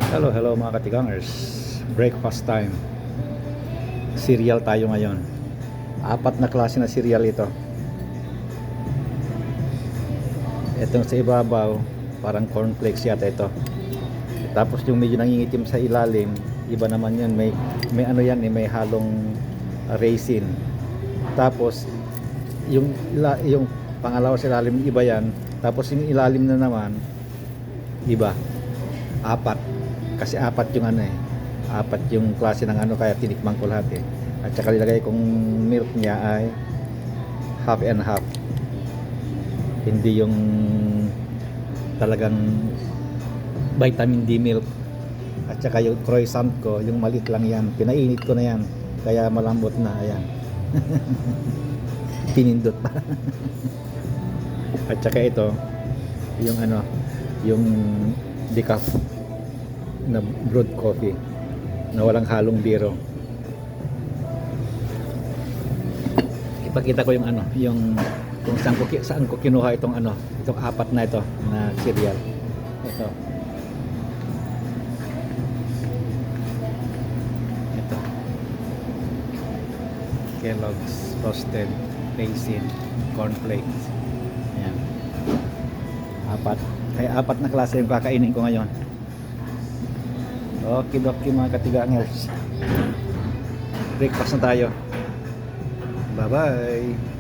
Hello, hello mga katigangers. Breakfast time. Cereal tayo ngayon. Apat na klase na cereal ito. Itong sa ibabaw, parang cornflakes yata ito. Tapos yung medyo nangingitim sa ilalim, iba naman yun. May ano yan, may halong raisin. Tapos yung pangalawa sa ilalim, iba yan. Tapos yung ilalim na naman, iba. Apat. Kasi apat yung ano eh. Apat yung klase ng ano, kaya tinikman ko lahat eh. At saka nilagay kong milk niya ay half and half. Hindi yung talagang vitamin D milk. At saka yung croissant ko, yung maliit lang yan. Pinainit ko na yan. Kaya malambot na. Ayan. Pinindot pa. At saka ito, yung ano, yung decaf na brewed coffee na walang halong biro. Ipakita ko yung ano, yung kung saan ko kinuha itong ano, itong apat na ito na cereal. Ito. Ito. Kellogg's Roasted Raisin Cornflakes. Ayan. Apat. Kaya apat na klase yung kakainin ko ngayon. Okidoki mga katigangers. Breakfast na tayo. Bye bye.